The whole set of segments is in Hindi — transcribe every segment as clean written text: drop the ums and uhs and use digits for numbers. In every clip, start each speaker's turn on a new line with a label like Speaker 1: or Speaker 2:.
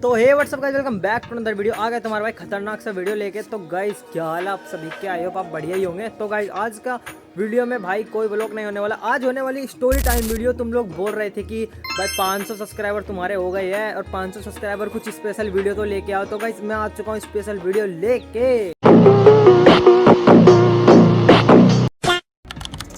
Speaker 1: तो hey WhatsApp guys, welcome back to another video. आ गए तुम्हारे भाई खतरनाक सा वीडियो लेके। तो गाइस क्या हाल है आप सभी के? आई होप आप बढ़िया ही होंगे। तो गाइस आज का वीडियो में भाई कोई व्लॉग नहीं होने वाला, आज होने वाली स्टोरी टाइम वीडियो। तुम लोग बोल रहे थे कि भाई 500 सब्सक्राइबर तुम्हारे हो गए हैं और 500 सब्सक्राइबर कुछ स्पेशल वीडियो तो लेके आओ। तो गाइस मैं आ चुका हूँ स्पेशल वीडियो लेके।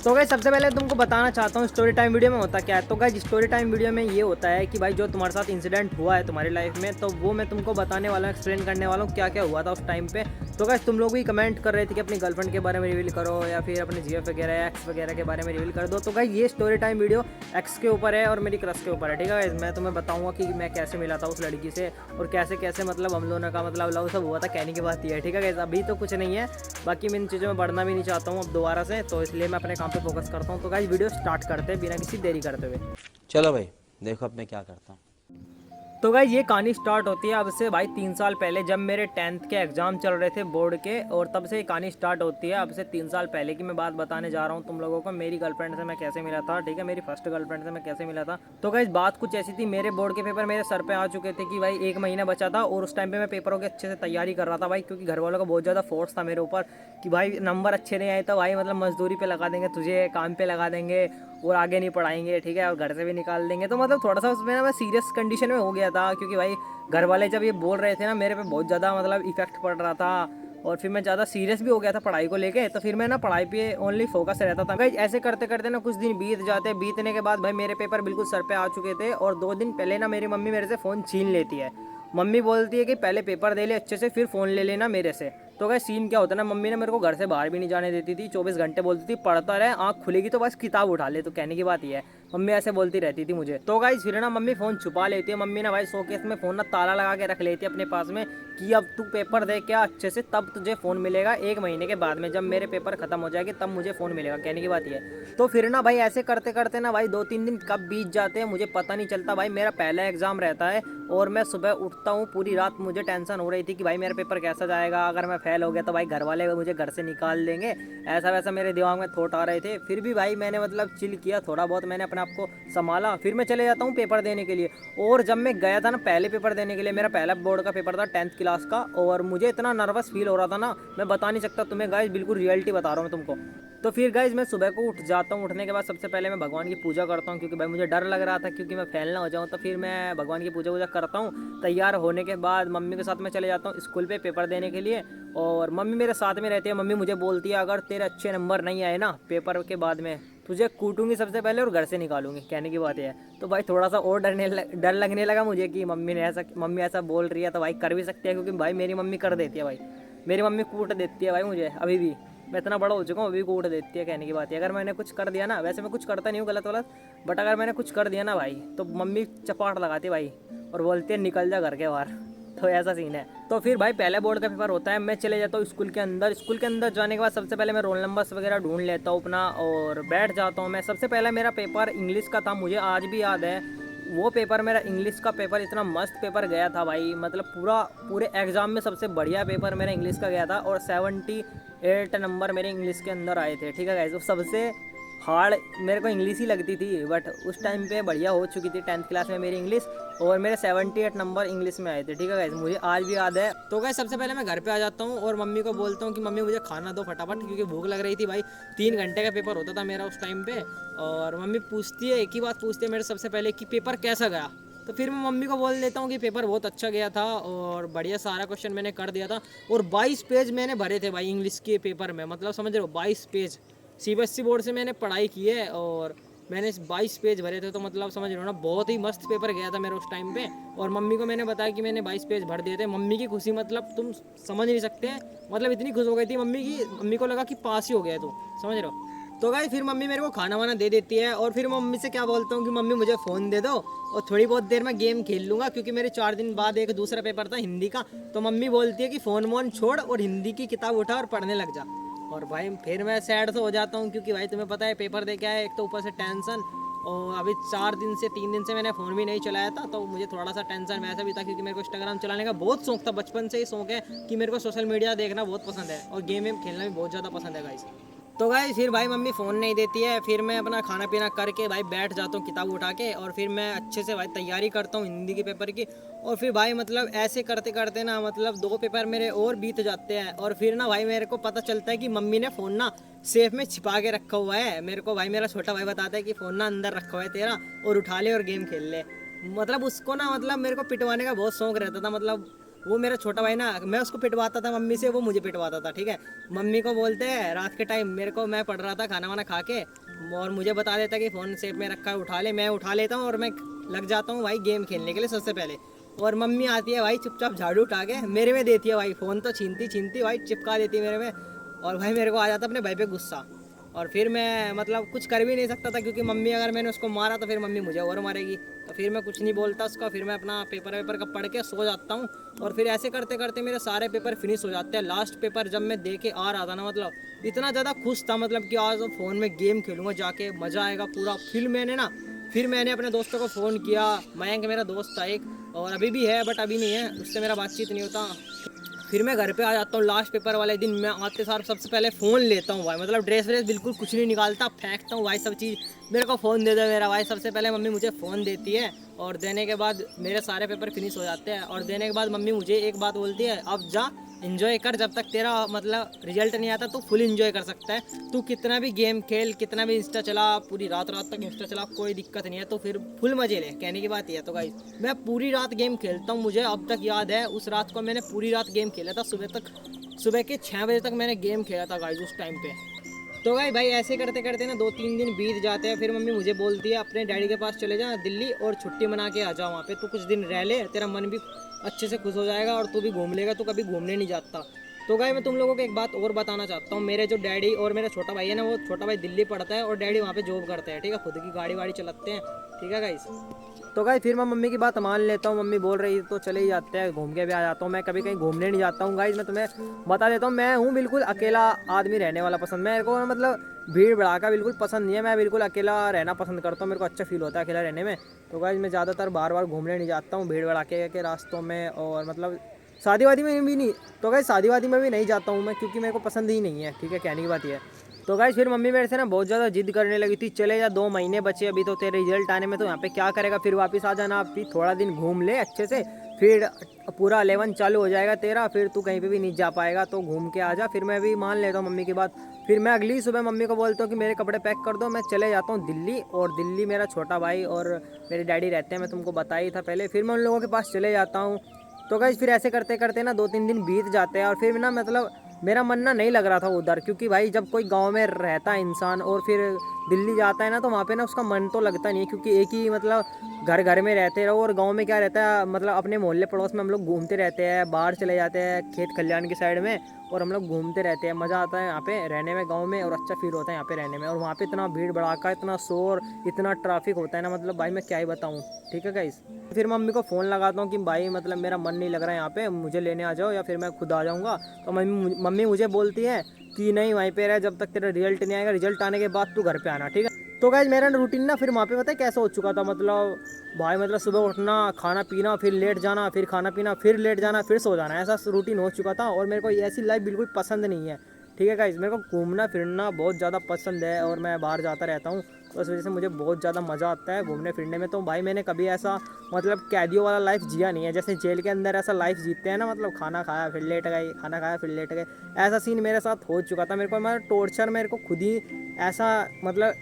Speaker 1: तो गाइस सबसे पहले तुमको बताना चाहता हूँ स्टोरी टाइम वीडियो में होता क्या है। तो गाइस स्टोरी टाइम वीडियो में ये होता है कि भाई जो तुम्हारे साथ इंसिडेंट हुआ है तुम्हारी लाइफ में, तो वो मैं तुमको बताने वाला हूँ, एक्सप्लेन करने वाला हूँ क्या क्या हुआ था उस टाइम पे। तो गाइस तुम लोग भी कमेंट कर रहे थे कि अपनी गर्लफ्रेंड के बारे में रिवील करो या फिर अपने जीएफ वगैरह एक्स वगैरह के बारे में रिवील कर दो। तो गाइस ये स्टोरी टाइम वीडियो एक्स के ऊपर है और मेरी क्रश के ऊपर है। ठीक है गाइस, मैं तुम्हें बताऊँगा कि मैं कैसे मिला था उस लड़की से और कैसे कैसे मतलब हम दोनों का मतलब लव सब हुआ था। कहने की बात ये है। ठीक है गाइस, अभी तो कुछ नहीं है, बाकी मैं इन चीज़ों में बढ़ना भी नहीं चाहता हूँ अब दोबारा से, तो इसलिए मैं अपने काम पे फोकस करता हूँ। तो गाइस वीडियो स्टार्ट करते हैं बिना किसी देरी करते हुए।
Speaker 2: चलो भाई, देखो अब मैं क्या करता हूँ।
Speaker 1: तो गाइस ये कहानी स्टार्ट होती है अब से भाई 3 साल पहले, जब मेरे 10th के एग्जाम चल रहे थे बोर्ड के, और तब से ये कहानी स्टार्ट होती है अब से 3 साल पहले की मैं बात बताने जा रहा हूँ तुम लोगों को। मेरी गर्लफ्रेंड से मैं कैसे मिला था, ठीक है, मेरी फर्स्ट गर्लफ्रेंड से मैं कैसे मिला था। तो गाइस बात कुछ ऐसी थी, मेरे बोर्ड के पेपर मेरे सर पे आ चुके थे कि भाई 1 महीना बचा था, और उस टाइम पे मैं पेपरों की अच्छे से तैयारी कर रहा था भाई, क्योंकि घर वालों का बहुत ज़्यादा फोर्स था मेरे ऊपर कि भाई नंबर अच्छे नहीं आए तो भाई मतलब मजदूरी पे लगा देंगे तुझे, काम पे लगा देंगे और आगे नहीं पढ़ाएंगे, ठीक है, और घर से भी निकाल देंगे। तो मतलब थोड़ा सा उसमें ना मैं सीरियस कंडीशन में हो गया था, क्योंकि भाई घर वाले जब ये बोल रहे थे ना मेरे पे बहुत ज़्यादा मतलब इफेक्ट पड़ रहा था, और फिर मैं ज़्यादा सीरियस भी हो गया था पढ़ाई को लेके। तो फिर मैं ना पढ़ाई पे ओनली फोकस रहता था भाई। ऐसे करते करते ना कुछ दिन बीत जाते, बीतने के बाद भाई मेरे पेपर बिल्कुल सर पे आ चुके थे, और 2 दिन पहले ना मेरी मम्मी मेरे से फ़ोन छीन लेती है। मम्मी बोलती है कि पहले पेपर दे ले अच्छे से फिर फ़ोन ले लेना मेरे से। तो क्या सीन क्या होता है ना, मम्मी ने मेरे को घर से बाहर भी नहीं जाने देती थी, 24 घंटे बोलती थी पढ़ता रहे, आँख खुलेगी तो बस किताब उठा ले। तो कहने की बात ये है, मम्मी ऐसे बोलती रहती थी मुझे। तो गाइस फिर ना मम्मी फ़ोन छुपा लेती है। मम्मी ना भाई शोकेस में फ़ोन ना ताला लगा के रख लेती है अपने पास में कि अब तू पेपर दे क्या अच्छे से, तब तुझे फ़ोन मिलेगा 1 महीने के बाद में, जब मेरे पेपर ख़त्म हो जाएगी तब मुझे फ़ोन मिलेगा। कहने की बात ये है। तो फिर ना भाई ऐसे करते करते ना भाई 2-3 दिन कब बीत जाते हैं मुझे पता नहीं चलता भाई। मेरा पहला एग्ज़ाम रहता है और मैं सुबह उठता हूँ, पूरी रात मुझे टेंशन हो रही थी कि भाई मेरा पेपर कैसा जाएगा, अगर मैं फेल हो गया तो भाई घर वाले मुझे घर से निकाल देंगे, ऐसा वैसा मेरे दिमाग में थॉट आ रहे थे। फिर भी भाई मैंने मतलब चिल किया, थोड़ा बहुत मैंने अपने आप को संभाला, फिर मैं चले जाता हूँ पेपर देने के लिए। और जब मैं गया था ना पहले पेपर देने के लिए, मेरा पहला बोर्ड का पेपर था 10th क्लास का, और मुझे इतना नर्वस फील हो रहा था ना, मैं बता नहीं सकता तुम्हें गाइस, बिल्कुल रियलिटी बता रहा हूँ मैं तुमको। तो फिर गाइज मैं सुबह को उठ जाता हूँ, उठने के बाद सबसे पहले मैं भगवान की पूजा करता हूँ, क्योंकि भाई मुझे डर लग रहा था क्योंकि मैं फेल ना हो जाऊँ। तो फिर मैं भगवान की पूजा करता हूँ। तैयार होने के बाद मम्मी के साथ मैं चले जाता हूँ स्कूल पे पेपर देने के लिए, और मम्मी मेरे साथ में रहती है। मम्मी मुझे बोलती है अगर तेरे अच्छे नंबर नहीं आए ना पेपर के बाद में, तुझे कूटूंगी सबसे पहले और घर से निकालूंगी। कहने की बात है। तो भाई थोड़ा सा और डर लगने लगा मुझे कि मम्मी ऐसा बोल रही है तो भाई कर भी सकती है, क्योंकि भाई मेरी मम्मी कर देती है भाई, मेरी मम्मी कूट देती है भाई मुझे अभी भी। मैं इतना बड़ा हो चुका हूँ अभी कूट देती है। कहने की बात है, अगर मैंने कुछ कर दिया ना, वैसे मैं कुछ करता नहीं हूँ गलत वलत, बट अगर मैंने कुछ कर दिया ना भाई तो मम्मी चपाट लगाती है भाई और बोलती है निकल जा घर के बाहर। तो ऐसा सीन है। तो फिर भाई पहले बोर्ड का पेपर होता है, मैं चले जाता हूँ स्कूल के अंदर। स्कूल के अंदर जाने के बाद सबसे पहले मैं रोल नंबर्स वगैरह ढूंढ लेता हूँ अपना और बैठ जाता हूँ मैं। सबसे पहले मेरा पेपर इंग्लिश का था, मुझे आज भी याद है वो पेपर, मेरा इंग्लिश का पेपर इतना मस्त पेपर गया था भाई, मतलब पूरे एग्ज़ाम में सबसे बढ़िया पेपर मेरा इंग्लिश का गया था, और 78 नंबर मेरे इंग्लिश के अंदर आए थे। ठीक है गाइस, तो सबसे हार्ड मेरे को इंग्लिश ही लगती थी, बट उस टाइम पे बढ़िया हो चुकी थी 10th क्लास में मेरी इंग्लिश, और मेरे 78 नंबर इंग्लिश में आए थे। ठीक है गाइस, मुझे आज भी याद है। तो गाइस सबसे पहले मैं घर पे आ जाता हूँ और मम्मी को बोलता हूँ कि मम्मी मुझे खाना दो फटाफट, क्योंकि भूख लग रही थी भाई। 3 घंटे का पेपर होता था मेरा उस टाइम पे, और मम्मी पूछती है, एक ही बात पूछती है मेरे सबसे पहले कि पेपर कैसा गया। तो फिर मैं मम्मी को बोल देता हूँ कि पेपर बहुत अच्छा गया था और बढ़िया सारा क्वेश्चन मैंने कर दिया था, और 22 पेज मैंने भरे थे भाई इंग्लिश के पेपर में, मतलब समझ रहे हो 22 पेज। सीबीएसई बोर्ड से मैंने पढ़ाई की है और मैंने 22 पेज भरे थे, तो मतलब समझ रहे हो ना, बहुत ही मस्त पेपर गया था मेरा उस टाइम पे। और मम्मी को मैंने बताया कि मैंने 22 पेज भर दिए थे। मम्मी की खुशी मतलब तुम समझ नहीं सकते, मतलब इतनी खुश हो गई थी मम्मी को लगा कि पास ही हो गया है तू, समझ रहे हो। तो गाइस फिर मम्मी मेरे को खाना वाना दे देती है, और फिर मैं मम्मी से क्या बोलता हूँ कि मम्मी मुझे फ़ोन दे दो और थोड़ी बहुत देर में गेम खेल लूँगा, क्योंकि मेरे 4 दिन बाद एक दूसरा पेपर था हिंदी का। तो मम्मी बोलती है कि फ़ोन वोन छोड़ और हिंदी की किताब उठा और पढ़ने लग जा। और भाई फिर मैं सैड तो हो जाता हूँ, क्योंकि भाई तुम्हें पता है पेपर दे के आया, एक तो ऊपर से टेंशन, और अभी 3 दिन से मैंने फ़ोन भी नहीं चलाया था, तो मुझे थोड़ा सा टेंशन वैसा भी था, क्योंकि मेरे को इंस्टाग्राम चलाने का बहुत शौक था, बचपन से ही शौक है कि मेरे को सोशल मीडिया देखना बहुत पसंद है, और गेम वेम खेलना भी बहुत ज़्यादा पसंद है गाइस। तो गाइस फिर भाई मम्मी फ़ोन नहीं देती है, फिर मैं अपना खाना पीना करके भाई बैठ जाता हूँ किताब उठा के, और फिर मैं अच्छे से भाई तैयारी करता हूँ हिंदी के पेपर की। और फिर भाई मतलब ऐसे करते करते ना मतलब 2 पेपर मेरे और बीत जाते हैं, और फिर ना भाई मेरे को पता चलता है कि मम्मी ने फ़ोन ना सेफ में छिपा के रखा हुआ है। मेरे को भाई मेरा छोटा भाई बताता है कि फ़ोन ना अंदर रखा हुआ है तेरा, और उठा ले और गेम खेल ले। मतलब उसको ना मतलब मेरे को पिटवाने का बहुत शौक रहता था। मतलब वो मेरा छोटा भाई ना, मैं उसको पिटवाता था मम्मी से, वो मुझे पिटवाता था। ठीक है, मम्मी को बोलते हैं रात के टाइम मेरे को, मैं पढ़ रहा था खाना वाना खा के, और मुझे बता देता कि फ़ोन सेफ में रखा है उठा ले, मैं उठा लेता हूँ और मैं लग जाता हूँ भाई गेम खेलने के लिए सबसे पहले। और मम्मी आती है भाई चुपचाप झाड़ू उठा के मेरे में देती है भाई, फ़ोन तो छीनती छीनती भाई चिपका देती है मेरे में। और भाई मेरे को आ जाता अपने भाई पे गुस्सा, और फिर मैं मतलब कुछ कर भी नहीं सकता था, क्योंकि मम्मी अगर मैंने उसको मारा तो फिर मम्मी मुझे और मारेगी। तो फिर मैं कुछ नहीं बोलता उसका, फिर मैं अपना पेपर वेपर का पढ़ के सो जाता हूँ। और फिर ऐसे करते करते मेरे सारे पेपर फिनिश हो जाते हैं। लास्ट पेपर जब मैं दे के आ रहा था ना, मतलब इतना ज़्यादा खुश था, मतलब कि आज फ़ोन में गेम खेलूँगा जाके, मज़ा आएगा पूरा। फिर मैंने अपने दोस्तों को फ़ोन किया। मयंक मेरा दोस्त था एक, और अभी भी है बट अभी नहीं है, उससे मेरा बातचीत नहीं होता। फिर मैं घर पे आ जाता हूँ लास्ट पेपर वाले दिन। मैं आते सार सबसे पहले फ़ोन लेता हूँ भाई, मतलब ड्रेस व्रेस बिल्कुल कुछ नहीं निकालता, फेंकता हूँ भाई सब चीज़। मेरे को फ़ोन दे दो मेरा भाई, सबसे पहले मम्मी मुझे फ़ोन देती है, और देने के बाद मेरे सारे पेपर फिनिश हो जाते हैं। और देने के बाद मम्मी मुझे एक बात बोलती है, अब जा इन्जॉय कर, जब तक तेरा मतलब रिजल्ट नहीं आता तो फुल इन्जॉय कर सकता है। तू कितना भी गेम खेल, कितना भी इंस्टा चला, पूरी रात रात तक इंस्टा चला, कोई दिक्कत नहीं है, तो फिर फुल मजे ले। कहने की बात ये है। तो गाइस मैं पूरी रात गेम खेलता हूँ, मुझे अब तक याद है उस रात को मैंने पूरी रात गेम खेला था। सुबह के 6 बजे तक मैंने गेम खेला था गाइस उस टाइम पे। तो भाई ऐसे करते करते ना 2-3 दिन बीत जाते हैं। फिर मम्मी मुझे बोलती है अपने डैडी के पास चले जा दिल्ली, और छुट्टी मना के आ जा वहाँ पे, तू कुछ दिन रह ले, तेरा मन भी अच्छे से खुश हो जाएगा, और तू भी घूम लेगा, तू कभी घूमने नहीं जाता। तो गाय मैं तुम लोगों को एक बात और बताना चाहता हूँ। मेरे जो डैडी और मेरा छोटा भाई है ना, वो छोटा भाई दिल्ली पढ़ता है और डैडी वहाँ पे जॉब करते हैं। ठीक है, खुद की गाड़ी वाड़ी चलाते हैं। ठीक है गाइस। तो गाइस फिर मैं मम्मी की बात मान लेता हूँ, मम्मी बोल रही तो चले ही जाते हैं, घूम के भी आ जाता हूँ। मैं कभी कहीं घूमने नहीं जाता हूँ गाइस, मैं तुम्हें बता देता हूँ। मैं हूँ बिल्कुल अकेला आदमी रहने वाला पसंद, मेरे को मतलब भीड़ भड़ाका बिल्कुल पसंद नहीं है। मैं बिल्कुल अकेला रहना पसंद करता हूँ, मेरे को अच्छा फील होता है अकेला रहने में। तो गाइस मैं ज़्यादातर बार बार घूमने नहीं जाता हूँ भीड़ भड़ाके के रास्तों में, और मतलब शादी वादी में भी नहीं। तो गाइस शादी वादी में भी नहीं जाता हूँ मैं, क्योंकि मेरे को पसंद ही नहीं है। ठीक है, कहने की बात ये है। तो गाइस फिर मम्मी मेरे से ना बहुत ज़्यादा जिद करने लगी थी, चले जा 2 महीने बचे अभी तो तेरे रिजल्ट आने में, तो यहाँ पे क्या करेगा, फिर वापस आ जाना, फिर थोड़ा दिन घूम ले अच्छे से, फिर पूरा 11 चालू हो जाएगा तेरा, फिर तू कहीं पे भी नहीं जा पाएगा, तो घूम के आ जा। फिर मैं भी मान लेता हूँ मम्मी की बात। फिर मैं अगली सुबह मम्मी को बोलता हूँ कि मेरे कपड़े पैक कर दो, मैं चले जाता हूँ दिल्ली। और दिल्ली मेरा छोटा भाई और मेरे डैडी रहते हैं, मैं तुमको बता ही था पहले। फिर मैं उन लोगों के पास चले जाता हूँ। तो गाइस फिर ऐसे करते करते ना 2-3 दिन बीत जाते हैं, और फिर ना मतलब मेरा मन ना नहीं लग रहा था उधर, क्योंकि भाई जब कोई गांव में रहता है इंसान और फिर दिल्ली जाता है ना, तो वहाँ पे ना उसका मन तो लगता नहीं है, क्योंकि एक ही मतलब घर घर में रहते रहो। और गांव में क्या रहता है, मतलब अपने मोहल्ले पड़ोस में हम लोग घूमते रहते हैं, बाहर चले जाते हैं खेत खलिहान की साइड में, और हम लोग घूमते रहते हैं। मज़ा आता है यहाँ पे रहने में गाँव में, और अच्छा फील होता है यहाँ पे रहने में। और वहाँ पे इतना भीड़ भड़ाका, इतना शोर, इतना ट्रैफिक होता है ना, मतलब भाई मैं क्या ही बताऊँ। ठीक है गाइस, फिर मम्मी को फ़ोन लगाता हूँ कि भाई मतलब मेरा मन नहीं लग रहा है यहाँ पे, मुझे लेने आ जाओ या फिर मैं खुद आ जाऊँगा। तो मम्मी मुझे बोलती है कि नहीं वहीं पे रह जब तक तेरा रिजल्ट नहीं आएगा, रिजल्ट आने के बाद तू घर पे आना। ठीक है। तो गाइस मेरा रूटीन ना फिर वहाँ पे पता है कैसा हो चुका था, मतलब भाई मतलब सुबह उठना, खाना पीना, फिर लेट जाना, फिर खाना पीना, फिर लेट जाना, फिर सो जाना, ऐसा रूटीन हो चुका था। और मेरे को ऐसी लाइफ बिल्कुल पसंद नहीं है। ठीक है गाइस, मेरे को घूमना फिरना बहुत ज़्यादा पसंद है, और मैं बाहर जाता रहता हूँ, तो इस वजह से मुझे बहुत ज़्यादा मज़ा आता है घूमने फिरने में। तो भाई मैंने कभी ऐसा मतलब कैदियों वाला लाइफ जिया नहीं है, जैसे जेल के अंदर ऐसा लाइफ जीते हैं ना, मतलब खाना खाया फिर लेट गए, खाना खाया फिर लेट गए, ऐसा सीन मेरे साथ हो चुका था। मेरे को मतलब टॉर्चर मेरे को खुद ही ऐसा मतलब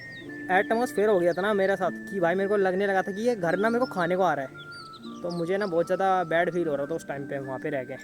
Speaker 1: एटमॉस्फेयर हो गया था ना मेरे साथ, कि भाई मेरे को लगने लगा था कि ये घर ना मेरे को खाने को आ रहा है। तो मुझे ना बहुत ज़्यादा बैड फील हो रहा था उस टाइम पे वहाँ पे रह के।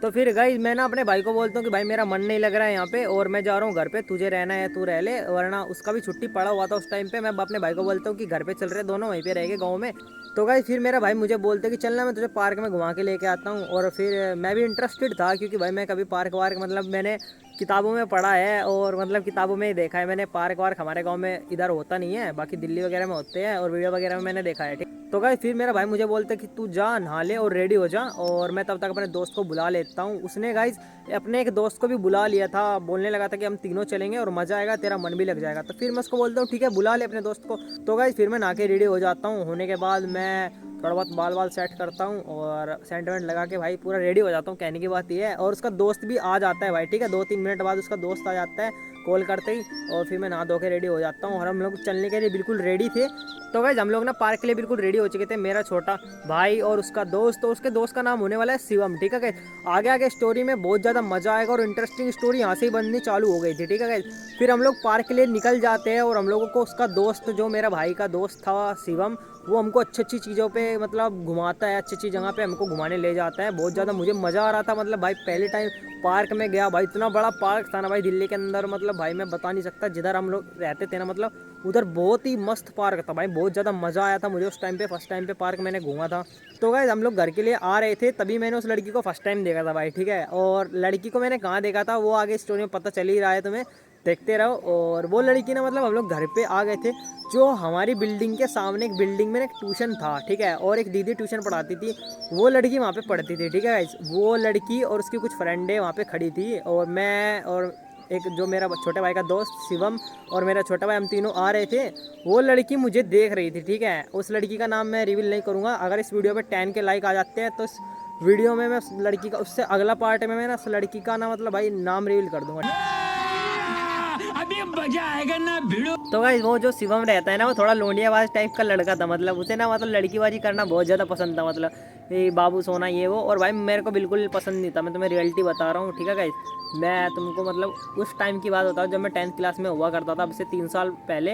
Speaker 1: तो फिर गाइस मैं ना अपने भाई को बोलता हूँ कि भाई मेरा मन नहीं लग रहा है यहाँ पे, और मैं जा रहा हूँ घर पे, तुझे रहना है तू रह ले, वरना उसका भी छुट्टी पड़ा हुआ था उस टाइम पे। मैं अपने भाई को बोलता हूँ कि घर पे चल रहे दोनों, वहीं पे रह गए गाँव में। तो गाइस फिर मेरा भाई मुझे बोलते हैं कि चलना मैं तुझे पार्क में घुमा के लेके आता हूँ। और फिर मैं भी इंटरेस्टेड था, क्योंकि भाई मैं कभी पार्क वार्क मतलब मैंने किताबों में पढ़ा है, और मतलब किताबों में ही देखा है मैंने। पार्क वार्क हमारे गांव में इधर होता नहीं है, बाकी दिल्ली वगैरह में होते हैं, और वीडियो वगैरह में मैंने देखा है। ठीक। तो गाइस फिर मेरा भाई मुझे बोलता है कि तू जा नहा ले और रेडी हो जा, और मैं तब तक अपने दोस्त को बुला लेता हूँ। उसने गाइस अपने एक दोस्त को भी बुला लिया था, बोलने लगा था कि हम तीनों चलेंगे और मज़ा आएगा, तेरा मन भी लग जाएगा। तो फिर मैं उसको बोलता हूँ ठीक है बुला ले अपने दोस्त को। तो गाइस फिर मैं नहा के रेडी हो जाता हूँ। होने के बाद मैं थोड़ा बहुत बाल वाल सेट करता हूँ, और सेंट वेंट लगा के भाई पूरा रेडी हो जाता हूँ। कहने की बात ये है, और उसका दोस्त भी आ जाता है भाई। ठीक है, 2-3 मिनट बाद उसका दोस्त आ जाता है, कॉल करते ही और फिर मैं नहा धो के रेडी हो जाता हूँ और हम लोग चलने के लिए बिल्कुल रेडी थे। तो गाइस हम लोग ना पार्क के लिए बिल्कुल रेडी हो चुके थे, मेरा छोटा भाई और उसका दोस्त, तो उसके दोस्त का नाम होने वाला है शिवम, ठीक है गाइस। आगे आगे स्टोरी में बहुत ज़्यादा मज़ा आएगा और इंटरेस्टिंग स्टोरी यहाँ से ही बननी चालू हो गई थी, ठीक है गाइस। फिर हम लोग पार्क के लिए निकल जाते हैं और हम लोगों को उसका दोस्त, जो मेरा भाई का दोस्त था शिवम, वो हमको अच्छी अच्छी चीज़ों पे मतलब घुमाता है, अच्छी अच्छी जगह पे हमको घुमाने ले जाता है। बहुत ज़्यादा मुझे मज़ा आ रहा था, मतलब भाई पहले टाइम पार्क में गया भाई, इतना बड़ा पार्क था ना भाई दिल्ली के अंदर, मतलब भाई मैं बता नहीं सकता। जिधर हम लोग रहते थे ना, मतलब उधर बहुत ही मस्त पार्क था भाई, बहुत ज़्यादा मज़ा आया था मुझे उस टाइम पे। फर्स्ट टाइम पे पार्क मैंने घूमा था। तो गाइस हम लोग घर के लिए आ रहे थे, तभी मैंने उस लड़की को फर्स्ट टाइम देखा था भाई, ठीक है। और लड़की को मैंने कहाँ देखा था वो आगे स्टोरी में पता चल ही रहा है तुम्हें, देखते रहो। और वो लड़की ना, मतलब हम लोग घर पे आ गए थे, जो हमारी बिल्डिंग के सामने एक बिल्डिंग में एक ट्यूशन था, ठीक है, और एक दीदी ट्यूशन पढ़ाती थी, वो लड़की वहाँ पे पढ़ती थी, ठीक है गाइस। वो लड़की और उसकी कुछ फ्रेंडें वहाँ पे खड़ी थी और मैं और एक जो मेरा छोटे भाई का दोस्त शिवम और मेरा छोटा भाई, हम तीनों आ रहे थे। वो लड़की मुझे देख रही थी, ठीक है। उस लड़की का नाम मैं रिवील नहीं करूँगा, अगर इस वीडियो पे 10 के लाइक आ जाते हैं तो इस वीडियो में मैं उस लड़की का, उससे अगला पार्ट में मैं ना उस लड़की का ना मतलब भाई नाम रिवील कर दूंगा। अभी मजा आएगा ना भिड़ो। तो गाइस वो जो शिवम रहता है ना, वो थोड़ा लोंडियाबाज टाइप का लड़का था, मतलब उसे ना मतलब लड़कीबाजी करना बहुत ज़्यादा पसंद था, मतलब ये बाबू सोना ये वो। और भाई मेरे को बिल्कुल पसंद नहीं था, मैं तुम्हें रियलिटी बता रहा हूँ, ठीक है गाइस। मैं तुमको मतलब उस टाइम की बात बताऊँ जब मैं 10th क्लास में हुआ करता था, अब से 3 साल पहले,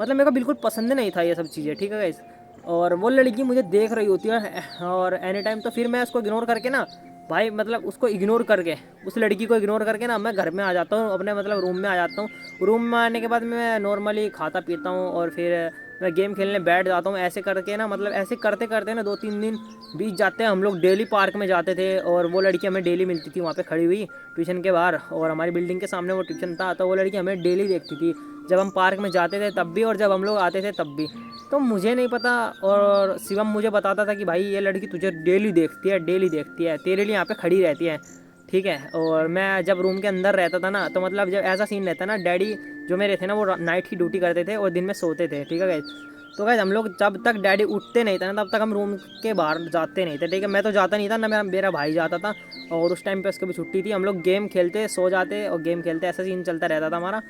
Speaker 1: मतलब मेरे को बिल्कुल पसंद नहीं था ये सब चीज़ें, ठीक है गाइस। और वो लड़की मुझे देख रही होती है और एनी टाइम, तो फिर मैं उसको इग्नोर करके ना भाई, मतलब उसको इग्नोर करके, उस लड़की को इग्नोर करके ना मैं घर में आ जाता हूँ, अपने मतलब रूम में आ जाता हूँ। रूम में आने के बाद मैं नॉर्मली खाता पीता हूँ और फिर मैं गेम खेलने बैठ जाता हूँ। ऐसे करके ना, मतलब ऐसे करते करते ना 2-3 दिन बीत जाते हैं। हम लोग डेली पार्क में जाते थे और वो लड़की हमें डेली मिलती थी वहाँ पे खड़ी हुई ट्यूशन के बाहर, और हमारी बिल्डिंग के सामने वो ट्यूशन था, तो वो लड़की हमें डेली देखती थी, जब हम पार्क में जाते थे तब भी और जब हम लोग आते थे तब भी। तो मुझे नहीं पता, और शिवम मुझे बताता था कि भाई ये लड़की तुझे डेली देखती है, डेली देखती है, तेरे लिए यहाँ पे खड़ी रहती है, ठीक है। और मैं जब रूम के अंदर रहता था ना, तो मतलब जब ऐसा सीन रहता ना, डैडी जो मेरे थे ना वो नाइट की ड्यूटी करते थे और दिन में सोते थे, ठीक है गाइस। तो गाइस हम लोग जब तक डैडी उठते नहीं थे ना, तब तक हम रूम के बाहर जाते नहीं थे, ठीक है। मैं तो जाता नहीं था ना, मेरा भाई जाता था, और उस टाइम पे उसकी भी छुट्टी थी। हम लोग गेम खेलते, सो जाते और गेम खेलते, ऐसा सीन चलता रहता था हमारा।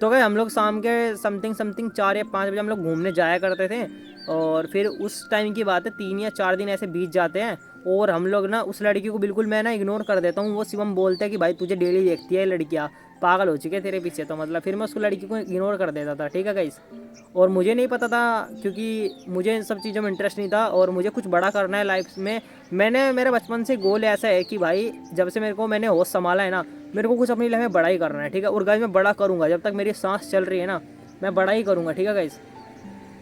Speaker 1: तो गए हम लोग शाम के समथिंग 4 या 5 बजे हम लोग घूमने जाया करते थे। और फिर उस टाइम की बात है, 3 या 4 दिन ऐसे बीत जाते हैं और हम लोग ना उस लड़की को बिल्कुल मैं ना इग्नोर कर देता हूँ। वो शिवम बोलता है कि भाई तुझे डेली देखती है लड़कियाँ, पागल हो चुके हैं तेरे पीछे, तो मतलब फिर मैं उसको लड़की को इग्नोर कर देता था, ठीक है गाइस। और मुझे नहीं पता था, क्योंकि मुझे इन सब चीज़ों में इंटरेस्ट नहीं था और मुझे कुछ बड़ा करना है लाइफ में। मेरे बचपन से गोल ऐसा है कि भाई जब से मैंने होश संभाला है ना, मेरे को कुछ अपनी लाइफ में बड़ा ही करना है, ठीक है। और गाइस मैं बड़ा करूँगा, जब तक मेरी सांस चल रही है ना मैं बड़ा ही करूँगा, ठीक है गाइस।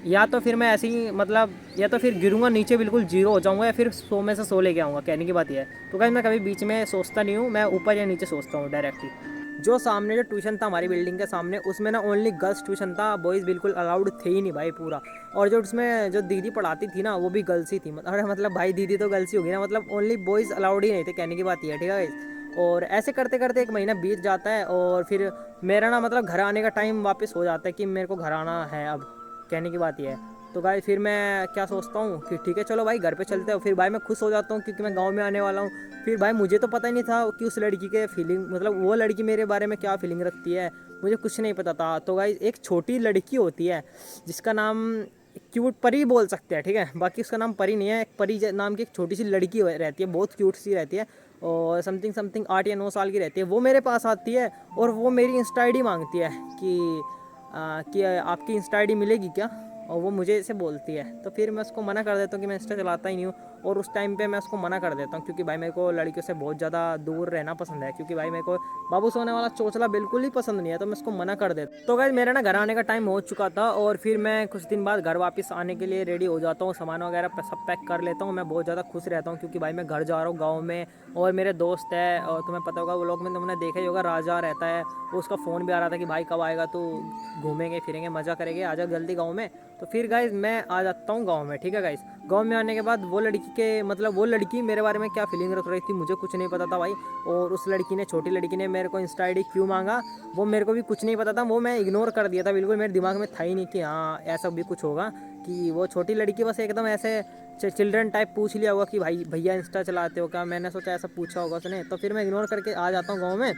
Speaker 1: या तो फिर मैं ऐसे ही मतलब, या तो फिर गिरूंगा नीचे बिल्कुल जीरो हो जाऊंगा, या फिर 100 में से 100 लेके आऊँगा, कहने की बात यह है। तो गाइस मैं कभी बीच में सोचता नहीं हूँ, मैं ऊपर या नीचे सोचता हूँ डायरेक्टली। जो सामने जो ट्यूशन था हमारी बिल्डिंग के सामने, उसमें ना ओनली गर्ल्स ट्यूशन था, बॉयज़ बिल्कुल अलाउड थे ही नहीं भाई पूरा। और जो उसमें जो दीदी पढ़ाती थी ना वो भी गर्ल्स ही थी, अरे मतलब भाई दीदी तो गर्ल्स ही होगी ना, मतलब ओनली बॉयज़ अलाउड ही नहीं थे, कहने की बात यह है, ठीक है गाइस। और ऐसे करते करते 1 महीना बीत जाता है और फिर मेरा ना मतलब घर आने का टाइम वापस हो जाता है कि मेरे को घर आना है अब, कहने की बात यह है। तो भाई फिर मैं क्या सोचता हूँ कि ठीक है चलो भाई घर पे चलते हो। फिर भाई मैं खुश हो जाता हूँ क्योंकि मैं गांव में आने वाला हूँ। फिर भाई मुझे तो पता ही नहीं था कि उस लड़की के फीलिंग, मतलब वो लड़की मेरे बारे में क्या फीलिंग रखती है, मुझे कुछ नहीं पता था। तो भाई एक छोटी लड़की होती है जिसका नाम क्यूट परी बोल सकते हैं, ठीक है, बाकी उसका नाम परी नहीं है। एक परी नाम की एक छोटी सी लड़की रहती है, बहुत क्यूट सी रहती है और समथिंग 8 या 9 साल की रहती है। वो मेरे पास आती है और वो मेरी इंस्टा आई डी मांगती है कि आपकी इंस्टा आई डी मिलेगी क्या, और वो मुझे ऐसे बोलती है। तो फिर मैं उसको मना कर देता हूँ कि मैं इंस्टा चलाता ही नहीं हूँ, और उस टाइम पे मैं उसको मना कर देता हूँ क्योंकि भाई मेरे को लड़कियों से बहुत ज़्यादा दूर रहना पसंद है, क्योंकि भाई मेरे को बाबू सोने वाला चोचला बिल्कुल ही पसंद नहीं है, तो मैं उसको मना कर देता। तो गाइस मेरा ना घर आने का टाइम हो चुका था और फिर मैं कुछ दिन बाद घर वापस आने के लिए रेडी हो जाता हूँ, सामान वगैरह सब पैक कर लेता हूँ। मैं बहुत ज़्यादा खुश रहता हूँ क्योंकि भाई मैं घर जा रहा हूँ गाँव में, और मेरे दोस्त है, और तुम्हें पता होगा वो लोग में तुमने देखा ही होगा, राजा रहता है, उसका फ़ोन भी आ रहा था कि भाई कब आएगा, तो घूमेंगे फिरेंगे मज़ा करेंगे, आ जा जल्दी गाँव में। तो फिर गाइज मैं आ जाता हूँ गांव में, ठीक है गाइज। गांव में आने के बाद वो लड़की के मतलब वो लड़की मेरे बारे में क्या फीलिंग रख रही थी मुझे कुछ नहीं पता था भाई। और उस लड़की ने, छोटी लड़की ने मेरे को इंस्टा आई डी क्यों मांगा वो मेरे को भी कुछ नहीं पता था, वो मैं इग्नोर कर दिया था, बिल्कुल मेरे दिमाग में था ही नहीं कि हाँ ऐसा भी कुछ होगा। कि वो छोटी लड़की बस एकदम ऐसे चिल्ड्रन टाइप पूछ लिया होगा कि भाई भैया इंस्टा चलाते हो क्या, मैंने सोचा ऐसा पूछा होगा उसने। तो फिर मैं इग्नोर करके आ जाता हूँ गाँव में।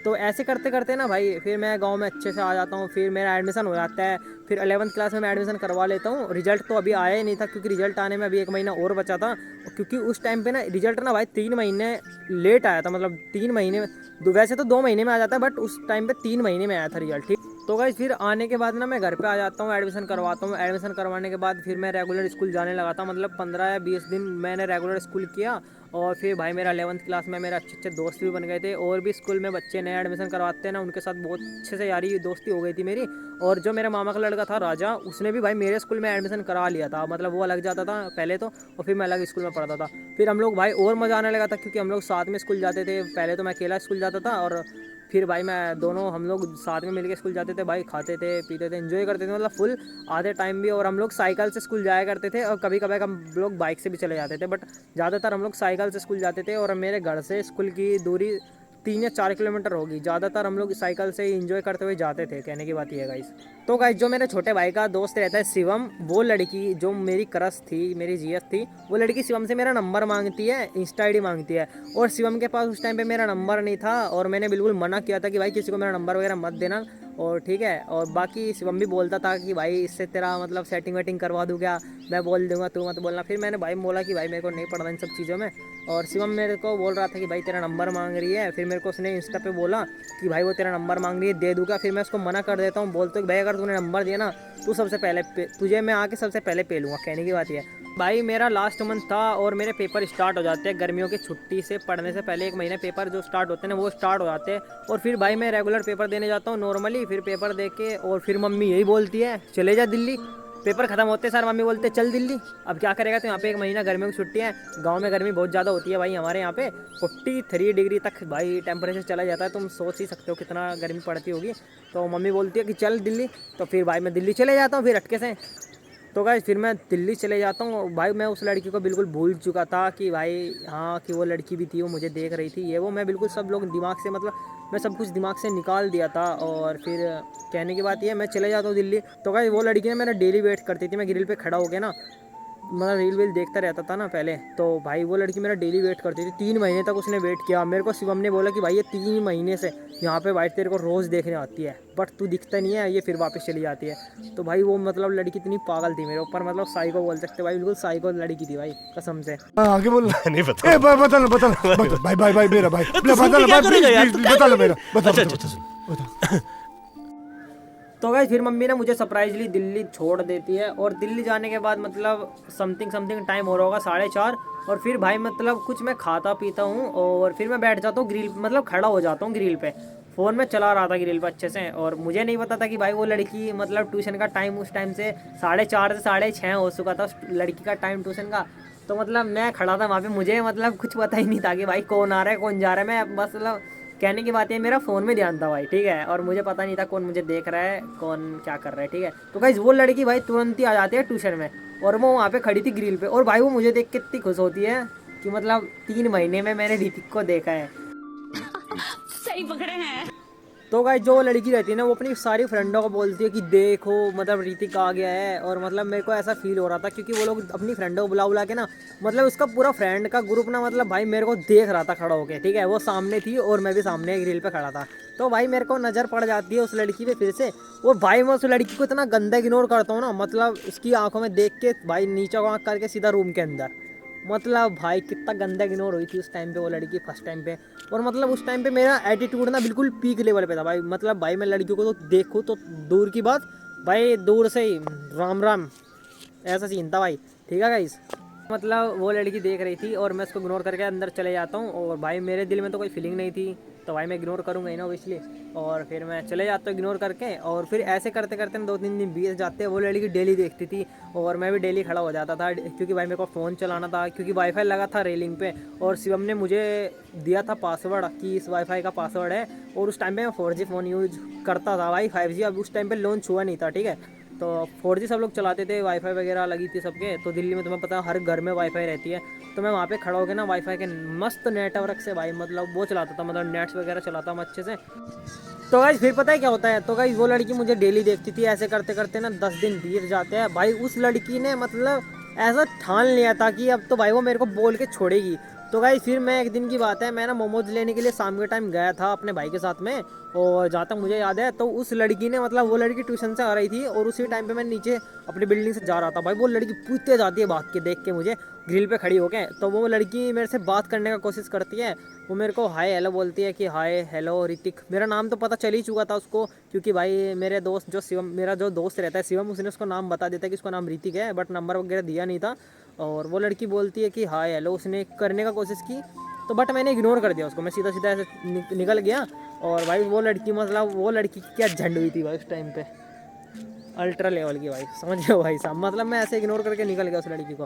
Speaker 1: तो ऐसे करते करते ना भाई फिर मैं गांव में अच्छे से आ जाता हूँ, फिर मेरा एडमिशन हो जाता है। फिर 11th क्लास में मैं एडमिशन करवा लेता हूँ। रिजल्ट तो अभी आया ही नहीं था, क्योंकि रिजल्ट आने में अभी 1 महीना और बचा था। क्योंकि उस टाइम पे ना रिजल्ट ना भाई 3 महीने लेट आया था, मतलब 3 महीने वैसे तो 2 महीने में आ जाता है, बट उस टाइम पे 3 महीने में आया था रिजल्ट, ठीक। तो गाइस फिर आने के बाद ना मैं घर पे आ जाता हूँ, एडमिशन करवाता हूँ। एडमिशन करवाने के बाद फिर मैं रेगुलर स्कूल जाने लगा था, मतलब 15 या 20 दिन मैंने रेगुलर स्कूल किया। और फिर भाई मेरा 11th क्लास में मेरे अच्छे अच्छे दोस्त भी बन गए थे, और भी स्कूल में बच्चे नए एडमिशन करवाते हैं ना, उनके साथ बहुत अच्छे से यारी दोस्ती हो गई थी मेरी। और जो मेरे मामा का लड़का था राजा, उसने भी भाई मेरे स्कूल में एडमिशन करा लिया था, मतलब वो अलग जाता था पहले तो, और फिर मैं अलग स्कूल में पढ़ता था। फिर हम लोग भाई और मज़ा आने लगा था, क्योंकि हम लोग साथ में स्कूल जाते थे। पहले तो मैं अकेला स्कूल जाता था, और फिर भाई मैं दोनों हम लोग साथ में मिलके स्कूल जाते थे भाई, खाते थे पीते थे एंजॉय करते थे, मतलब फुल आधे टाइम भी। और हम लोग साइकिल से स्कूल जाया करते थे, और कभी कभी हम लोग बाइक से भी चले जाते थे, बट ज़्यादातर हम लोग साइकिल से स्कूल जाते थे। और मेरे घर से स्कूल की दूरी 3 या 4 किलोमीटर होगी। ज़्यादातर हम लोग साइकिल से ही इंजॉय करते हुए जाते थे, कहने की बात ये है गाइस। तो गाइस जो मेरे छोटे भाई का दोस्त रहता है शिवम, वो लड़की जो मेरी क्रश थी, मेरी जीएस थी, वो लड़की शिवम से मेरा नंबर मांगती है, इंस्टा आईडी मांगती है। और शिवम के पास उस टाइम पे मेरा नंबर नहीं था, और मैंने बिल्कुल मना किया था कि भाई किसी को मेरा नंबर वगैरह मत देना, और ठीक है। और बाकी शिवम भी बोलता था कि भाई इससे तेरा मतलब सेटिंग वेटिंग करवा दूँ क्या, मैं बोल दूंगा तू मत बोलना। फिर मैंने भाई बोला कि भाई मेरे को नहीं पढ़ना इन सब चीज़ों में। और शिवम मेरे को बोल रहा था कि भाई तेरा नंबर मांग रही है, फिर मेरे को उसने इंस्टा पे बोला कि भाई वो तेरा नंबर मांग रही है, दे दूँगा। फिर मैं उसको मना कर देता हूँ, बोलते कि भाई अगर तूने नंबर दिया ना, तू सबसे पहले तुझे मैं आके सबसे पहले पे लूँगा, कहने की बात ये है। भाई मेरा लास्ट मंथ था, और मेरे पेपर स्टार्ट हो जाते हैं गर्मियों की छुट्टी से पढ़ने से पहले 1 महीने पेपर जो स्टार्ट होते हैं ना, वो स्टार्ट हो जाते हैं। और फिर भाई मैं रेगुलर पेपर देने जाता हूँ नॉर्मली। फिर पेपर दे के और फिर मम्मी यही बोलती है चले जा दिल्ली। पेपर खत्म होते सर मम्मी बोलते चल दिल्ली। अब क्या करेगा, तो यहाँ पे 1 महीना गर्मियों की छुट्टी है। गाँव में गर्मी बहुत ज़्यादा होती है भाई, हमारे यहाँ पे 43 डिग्री तक भाई टेम्परेचर चला जाता है। तुम सोच ही सकते हो कितना गर्मी पड़ती होगी। तो मम्मी बोलती है कि चल दिल्ली। तो फिर भाई मैं दिल्ली चले जाता हूँ फिर अटके से। तो गाइस फिर मैं दिल्ली चले जाता हूँ। भाई मैं उस लड़की को बिल्कुल भूल चुका था कि भाई हाँ कि वो लड़की भी थी, वो मुझे देख रही थी, ये वो मैं बिल्कुल सब लोग दिमाग से, मतलब मैं सब कुछ दिमाग से निकाल दिया था। और फिर कहने की बात ये, मैं चले जाता हूँ दिल्ली। तो गाइस वो लड़की ना मेरा डेली वेट करती थी, मैं ग्रिल पे खड़ा हो गया ना, मतलब रील वील देखता रहता था ना पहले। तो भाई वो लड़की मेरा डेली वेट करती थी, 3 महीने तक उसने वेट किया। मेरे को शिवम ने बोला कि भाई ये 3 महीने से यहाँ पे भाई तेरे को रोज़ देखने आती है, बट तू दिखता नहीं है, ये फिर वापस चली जाती है। तो भाई वो मतलब लड़की इतनी पागल थी मेरे ऊपर, मतलब साइको बोल सकते भाई, बिल्कुल साइको लड़की थी भाई, कसम से।
Speaker 3: हाँ, आगे बोल।
Speaker 4: नहीं बता
Speaker 3: ए बता लो भाई भाई भाई मेरा भाई बता लो भाई प्लीज बता लो मेरा बता।
Speaker 4: अच्छा सुन।
Speaker 1: तो गाइस फिर मम्मी ना मुझे सरप्राइजली दिल्ली छोड़ देती है। और दिल्ली जाने के बाद मतलब समथिंग टाइम हो रहा होगा 4:30। और फिर भाई मतलब कुछ मैं खाता पीता हूँ, और फिर मैं बैठ जाता हूँ ग्रिल, मतलब खड़ा हो जाता हूँ ग्रिल पे। फ़ोन में चला रहा था ग्रिल पे अच्छे से, और मुझे नहीं पता था कि भाई वो लड़की मतलब ट्यूशन का टाइम उस टाइम से 4:30 से 6:30 हो चुका था उस लड़की का टाइम ट्यूशन का। तो मतलब मैं खड़ा था वहाँ पे, मुझे मतलब कुछ पता ही नहीं था कि भाई कौन आ रहा है कौन जा रहा है। मैं बस मतलब कहने की बात है मेरा फ़ोन में ध्यान था भाई, ठीक है। और मुझे पता नहीं था कौन मुझे देख रहा है कौन क्या कर रहा है, ठीक है। तो गाइस वो लड़की भाई तुरंत ही आ जाती है ट्यूशन में, और वो वहाँ पे खड़ी थी ग्रिल पे। और भाई वो मुझे देख के इतनी खुश होती है कि मतलब 3 महीने में मैंने ऋतिक को देखा है।
Speaker 5: सही पकड़े हैं।
Speaker 1: तो गाइस जो लड़की रहती है ना, वो अपनी सारी फ्रेंडों को बोलती है कि देखो मतलब ऋतिक आ गया है। और मतलब मेरे को ऐसा फील हो रहा था, क्योंकि वो लोग अपनी फ्रेंडों को बुला बुला के ना, मतलब उसका पूरा फ्रेंड का ग्रुप ना, मतलब भाई मेरे को देख रहा था खड़ा होके, ठीक है। वो सामने थी और मैं भी सामने ग्रिल पे खड़ा था। तो भाई मेरे को नज़र पड़ जाती है उस लड़की पे फिर से। और भाई मैं उस लड़की को इतना गंदा इग्नोर करता हूँ ना, मतलब उसकी आंखों में देख के भाई नीचे को आँख करके सीधा रूम के अंदर। मतलब भाई कितना गंदा इग्नोर हुई थी उस टाइम पे वो लड़की फर्स्ट टाइम पे। और मतलब उस टाइम पे मेरा एटीट्यूड ना बिल्कुल पीक लेवल पे था भाई। मतलब भाई मैं लड़कियों को तो देखूँ तो दूर की बात, भाई दूर से ही राम राम ऐसा सीन था भाई, ठीक है गाइस। मतलब वो लड़की देख रही थी और मैं उसको इग्नोर करके अंदर चले जाता हूँ। और भाई मेरे दिल में तो कोई फीलिंग नहीं थी, तो भाई मैं इग्नोर करूँगा ही ना ऑब्वियसली। और फिर मैं चले जाता हूँ इग्नोर करके। और फिर ऐसे करते करते 2-3 दिन बीत जाते हैं। वो लड़की डेली देखती थी, और मैं भी डेली खड़ा हो जाता था, क्योंकि भाई मेरे को फ़ोन चलाना था, क्योंकि वाईफाई लगा था रेलिंग पे। और शिवम ने मुझे दिया था पासवर्ड कि इस वाईफाई का पासवर्ड है। और उस टाइम पे मैं 4G फ़ोन यूज करता था भाई, 5G अब उस टाइम पे लॉन्च हुआ नहीं था, ठीक है। तो 4G सब लोग चलाते थे, वाईफाई वगैरह लगी थी सबके। तो दिल्ली में तुम्हें पता है हर घर में वाईफाई रहती है। तो मैं वहाँ पे खड़ा हो गया ना, वाईफाई के मस्त नेटवर्क से भाई, मतलब वो चलाता था, मतलब नेट्स वगैरह चलाता मैं अच्छे से। तो गाइस फिर पता है क्या होता है, तो गाइस वो लड़की मुझे डेली देखती थी। ऐसे करते करते ना 10 दिन बीत जाते हैं भाई। उस लड़की ने मतलब ऐसा ठान लिया था कि अब तो भाई वो मेरे को बोल के छोड़ेगी। तो गाइस फिर मैं एक दिन की बात है, मैं ना मोमोज लेने के लिए शाम के टाइम गया था अपने भाई के साथ में। और जहाँ तक मुझे याद है तो उस लड़की ने मतलब वो लड़की ट्यूशन से आ रही थी और उसी टाइम पे मैं नीचे अपनी बिल्डिंग से जा रहा था। भाई वो लड़की पूछते जाती है भाग के, देख के मुझे ग्रिल पे खड़ी होके। तो वो लड़की मेरे से बात करने का कोशिश करती है। वो मेरे को हाय हेलो बोलती है कि हाय हेलो ऋतिक। मेरा नाम तो पता चल ही चुका था उसको, क्योंकि भाई मेरे दोस्त जो शिवम, मेरा जो दोस्त रहता है शिवम, उसने उसको नाम बता देता है कि उसका नाम ऋतिक है, बट नंबर वगैरह दिया नहीं था। और वो लड़की बोलती है कि हाय हेलो, उसने करने का कोशिश की तो बट मैंने इग्नोर कर दिया उसको। मैं सीधा सीधा ऐसे निकल गया। और भाई वो लड़की मतलब वो लड़की की क्या झंड हुई थी भाई उस टाइम पे, अल्ट्रा लेवल की भाई, समझ लो भाई साहब। मतलब मैं ऐसे इग्नोर करके निकल गया उस लड़की को।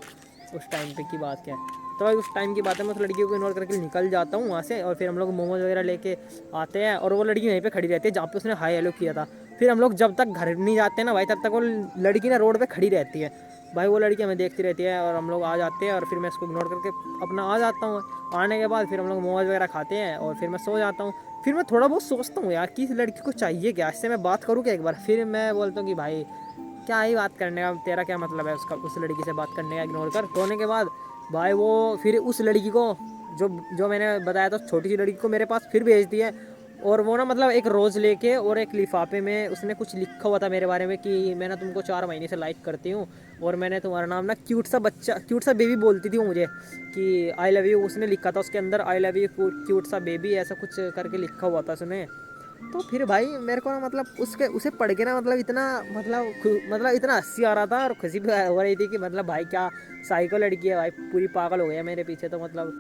Speaker 1: उस टाइम पे की बात क्या है, तो भाई उस टाइम की बात है, मैं उस लड़की को इग्नोर करके निकल जाता हूँ वहाँ से। और फिर हम लोग मोमोज वगैरह लेके आते हैं और वो लड़की वहीं पे खड़ी रहती है जहाँ पे उसने हाई हेलो किया था। फिर हम लोग जब तक घर नहीं जाते ना भाई, तब तक वो लड़की ना रोड पे खड़ी रहती है। भाई वो लड़की हमें देखती रहती है और हम लोग आ जाते हैं और फिर मैं इसको इग्नोर करके अपना आ जाता हूँ। आने के बाद फिर हम लोग मोमोज वगैरह खाते हैं और फिर मैं सो जाता हूँ। फिर मैं थोड़ा बहुत सोचता हूँ यार कि इस लड़की को चाहिए क्या, इससे मैं बात करूँ क्या एक बार। फिर मैं बोलता हूँ कि भाई क्या ही बात करने का, तेरा क्या मतलब है उसका, उस लड़की से बात करने का, इग्नोर कर। सोने के बाद भाई वो फिर उस लड़की को जो जो मैंने बताया था छोटी सी लड़की को मेरे पास फिर भेजती है। और वो ना मतलब एक रोज़ लेके और एक लिफाफे में उसने कुछ लिखा हुआ था मेरे बारे में कि मैं ना तुमको 4 महीने से लाइक करती हूँ और मैंने तुम्हारा नाम ना क्यूट सा बच्चा, क्यूट सा बेबी बोलती थी वो मुझे कि आई लव यू। उसने लिखा था उसके अंदर आई लव यू क्यूट सा बेबी, ऐसा कुछ करके लिखा हुआ था उसने। तो फिर भाई मेरे को ना मतलब उसके उसे पढ़ के ना मतलब इतना मतलब इतना हंसी आ रहा था और खुशी भी हो रही थी कि मतलब भाई क्या साइको लड़की है भाई, पूरी पागल हो गया मेरे पीछे। तो मतलब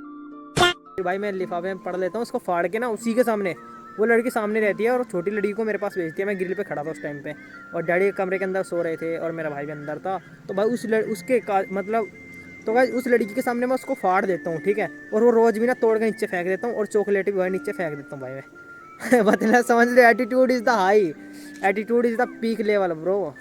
Speaker 1: फिर भाई मैं लिफाफे में पढ़ लेता हूँ, उसको फाड़ के ना उसी के सामने वो लड़की सामने रहती है और छोटी लड़की को मेरे पास भेजती है। मैं ग्रिल पे खड़ा था उस टाइम पे और डैडी कमरे के अंदर सो रहे थे और मेरा भाई भी अंदर था। तो भाई मतलब तो भाई उस लड़की के सामने मैं उसको फाड़ देता हूँ, ठीक है। और वो रोज़ भी ना तोड़ के नीचे फेंक देता हूँ और चॉकलेट भी भाई नीचे फेंक देता हूँ भाई मैं मतलब समझ लो attitude is the high, attitude is the peak level bro.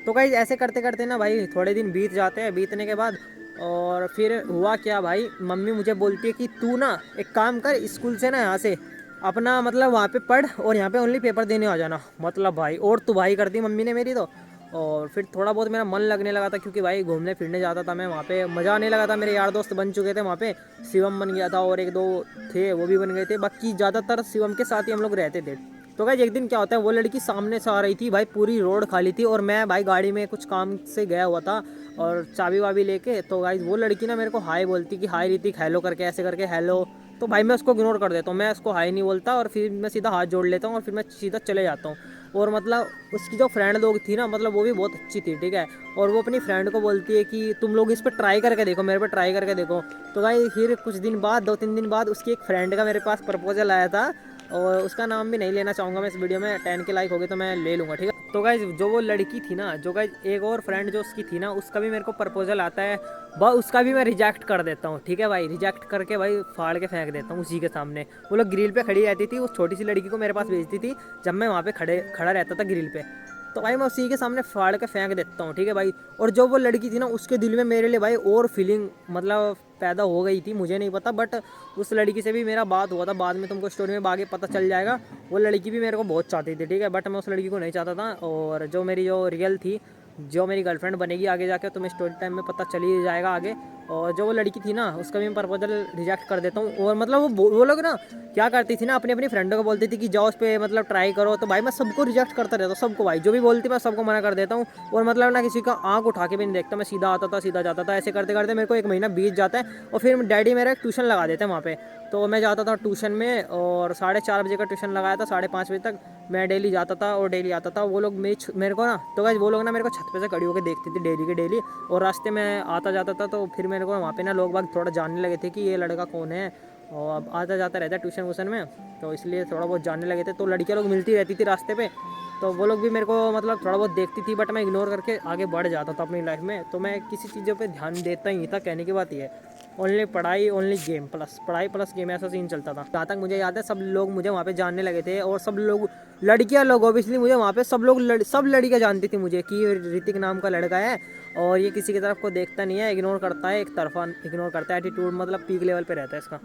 Speaker 1: तो गाइस ऐसे करते करते ना भाई थोड़े दिन बीत जाते हैं। बीतने के बाद और फिर हुआ क्या भाई, मम्मी मुझे बोलती है कि तू ना एक काम कर, स्कूल से ना यहाँ से अपना मतलब वहाँ पे पढ़ और यहाँ पे ओनली पेपर देने आ जाना। मतलब भाई और तू भाई कर दी मम्मी ने मेरी तो। और फिर थोड़ा बहुत मेरा मन लगने लगा था क्योंकि भाई घूमने फिरने जाता था मैं वहाँ पे, मज़ा आने लगा था। मेरे यार दोस्त बन चुके थे वहाँ पे, शिवम बन गया था और एक दो थे वो भी बन गए थे, बाकी ज़्यादातर शिवम के साथ ही हम लोग रहते थे। तो भाई एक दिन क्या होता है, वो लड़की सामने से आ रही थी भाई, पूरी रोड खाली थी और मैं भाई गाड़ी में कुछ काम से गया हुआ था और चाबी वाबी लेके। तो भाई वो लड़की ना मेरे को हाय बोलती कि हाय ऋतिक हेलो करके, ऐसे करके हेलो। तो भाई मैं उसको इग्नोर कर देता हूँ, मैं उसको हाय नहीं बोलता और फिर मैं सीधा हाथ जोड़ लेता हूँ और फिर मैं सीधा चले जाता हूँ। और मतलब उसकी जो फ्रेंड लोग थी ना मतलब वो भी बहुत अच्छी थी, ठीक है। और वो अपनी फ्रेंड को बोलती है कि तुम लोग इस पर ट्राई करके देखो, मेरे पर ट्राई करके देखो। तो भाई फिर कुछ दिन बाद 2-3 दिन बाद उसकी एक फ्रेंड का मेरे पास प्रपोजल आया था और उसका नाम भी नहीं लेना चाहूँगा मैं इस वीडियो में, 10 के लाइक हो गए तो मैं ले लूँगा, ठीक है। तो गाइज जो वो लड़की थी ना, जो गाइज एक और फ्रेंड जो उसकी थी ना, उसका भी मेरे को प्रपोजल आता है, बस उसका भी मैं रिजेक्ट कर देता हूँ, ठीक है भाई। रिजेक्ट करके भाई फाड़ के फेंक देता हूँ उसी के सामने। वो लोग ग्रिल पे खड़ी रहती थी, उस छोटी सी लड़की को मेरे पास भेजती थी जब मैं वहाँ पे खड़ा रहता था ग्रिल पे। तो भाई मैं उसी के सामने फाड़ के फेंक देता हूँ, ठीक है भाई। और जो वो लड़की थी ना उसके दिल में मेरे लिए भाई और फीलिंग मतलब पैदा हो गई थी, मुझे नहीं पता, बट उस लड़की से भी मेरा बात हुआ था बाद में, तुमको स्टोरी में आगे पता चल जाएगा। वो लड़की भी मेरे को बहुत चाहती थी, ठीक है, बट मैं उस लड़की को नहीं चाहता था। और जो मेरी जो रियल थी, जो मेरी गर्लफ्रेंड बनेगी आगे जाके, तुम्हें स्टोरी टाइम में पता चल ही जाएगा आगे। और जो वो लड़की थी ना उसका भी मैं प्रपोजल रिजेक्ट कर देता हूँ। और मतलब वो लोग ना क्या करती थी ना, अपनी अपनी फ्रेंडों को बोलती थी कि जाओ उस पर मतलब ट्राई करो। तो भाई मैं सबको रिजेक्ट करता रहता हूँ, सबको भाई, जो भी बोलती मैं सबको मना कर देता हूँ। और मतलब ना किसी का आँख उठा के भी नहीं देखता, मैं सीधा आता था सीधा जाता था। ऐसे करते करते मेरे को 1 महीना बीत जाता है और फिर डैडी मेरा एक ट्यूशन लगा देते हैं वहाँ पे। तो मैं जाता था ट्यूशन में और 4:30 बजे का ट्यूशन लगाया था, 5:30 बजे तक मैं डेली जाता था और डेली आता था। वो लोग मेरे को ना तो गाइस वो लोग ना मेरे को छत पे से खड़ी होकर देखती थी डेली के डेली। और रास्ते में आता जाता था तो फिर मेरे को वहाँ पे ना लोग बाग थोड़ा जानने लगे थे कि ये लड़का कौन है। और अब आता जाता रहता है ट्यूशन वूशन में, तो इसलिए थोड़ा बहुत जानने लगे थे। तो लड़कियाँ लोग मिलती रहती थी रास्ते पे, तो वो लोग भी मेरे को मतलब थोड़ा बहुत देखती थी, बट मैं इग्नोर करके आगे बढ़ जाता था अपनी लाइफ में। तो मैं किसी चीज़ों पे ध्यान देता ही नहीं था, कहने की बात ये है। ओनली पढ़ाई, ओनली गेम, प्लस पढ़ाई प्लस गेम, ऐसा सीन चलता था। जहाँ तक मुझे याद है सब लोग मुझे वहाँ पे जानने लगे थे और सब लोग लड़कियाँ लोग ऑब्वियसली मुझे वहाँ पे सब लड़कियाँ जानती थी मुझे कि ऋतिक नाम का लड़का है और ये किसी की तरफ को देखता नहीं है, इग्नोर करता है, एक तरफा इग्नोर करता है, एटीट्यूड मतलब पीक लेवल पे रहता है इसका।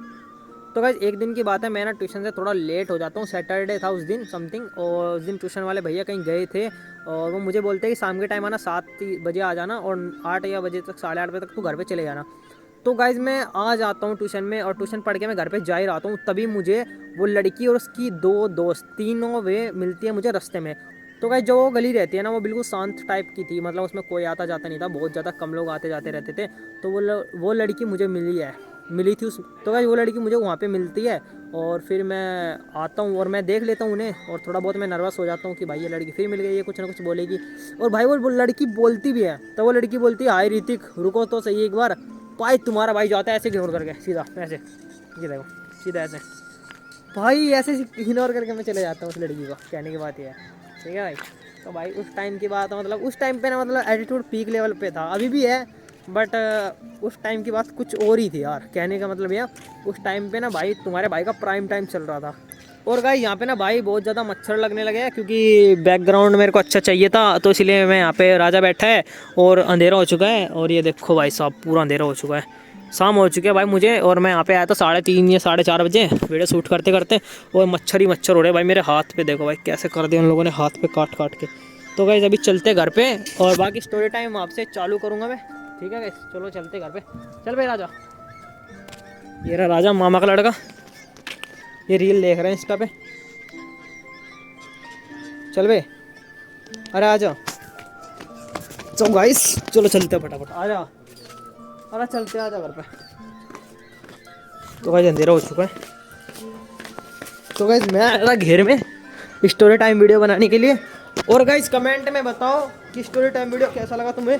Speaker 1: तो गाइस एक दिन की बात है, मैं ना ट्यूशन से थोड़ा लेट हो जाता हूँ, सैटरडे था उस दिन समथिंग। और उस दिन ट्यूशन वाले भैया कहीं गए थे और वो मुझे बोलते हैं कि शाम के टाइम आना 7 बजे आ जाना और 8 या बजे तक 8:30 बजे तक तू घर पे चले जाना। तो गाइज मैं आ जाता हूँ ट्यूशन में, और ट्यूशन पढ़ के मैं घर पे जा ही रहा हूँ, तभी मुझे वो लड़की और उसकी 2 दोस्त तीनों वे मिलती है मुझे रास्ते में। तो गाइज जो वो गली रहती है ना, वो बिल्कुल शांत टाइप की थी, मतलब उसमें कोई आता जाता नहीं था, बहुत ज़्यादा कम लोग आते जाते रहते थे। तो वो लड़की मुझे मिली थी उस। तो गाइज वो लड़की मुझे वहाँ पे मिलती है, और फिर मैं आता हूँ और मैं देख लेता हूँ उन्हें, और थोड़ा बहुत मैं नर्वस हो जाता हूँ कि भाई ये लड़की फिर मिल गई, ये कुछ ना कुछ बोलेगी। और भाई वो लड़की बोलती भी है, तो वो लड़की बोलती है, हाय ऋतिक रुको तो सही एक बार। भाई तुम्हारा भाई जाता है ऐसे इग्नोर करके सीधा ऐसे, ये देखो सीधा ऐसे, भाई ऐसे इग्नोर करके मैं चले जाता हूँ उस लड़की को। कहने की बात ये है, ठीक है भाई। तो भाई उस टाइम की बात है, मतलब उस टाइम पे ना, मतलब एटीट्यूड पीक लेवल पे था, अभी भी है, बट उस टाइम की बात कुछ और ही थी यार। कहने का मतलब यह, उस टाइम पे ना भाई तुम्हारे भाई का प्राइम टाइम चल रहा था। और गाइस यहाँ पे ना भाई बहुत ज़्यादा मच्छर लगने लगे हैं, क्योंकि बैकग्राउंड मेरे को अच्छा चाहिए था, तो इसलिए मैं यहाँ पे राजा बैठा है और अंधेरा हो चुका है। और ये देखो भाई साहब पूरा अंधेरा हो चुका है, शाम हो चुकी है भाई मुझे, और मैं यहाँ पे आया था 3:30 या 4:30 बजे वीडियो शूट करते करते, और मच्छर ही मच्छर हो रहे भाई मेरे हाथ पे। देखो भाई कैसे कर दिया उन लोगों ने हाथ पे काट काट के। तो गाइस अभी चलते घर पे, और बाकी स्टोरी टाइम आपसे चालू करूँगा मैं, ठीक है गाइस। चलो चलते घर पे, चल भाई राजा। ये रहा राजा, मामा का लड़का, ये रील देख रहे हैं इंस्टा पे। चल बे, अरे आजा। तो गाइस चलो चलते फटाफट, आजा, अरे चलते आजा घर पे। तो गाइस अंधेरा हो चुका है, तो गाइस मैं आया घेर में स्टोरी टाइम वीडियो बनाने के लिए। और गाइस कमेंट में बताओ कि स्टोरी टाइम वीडियो कैसा लगा तुम्हें।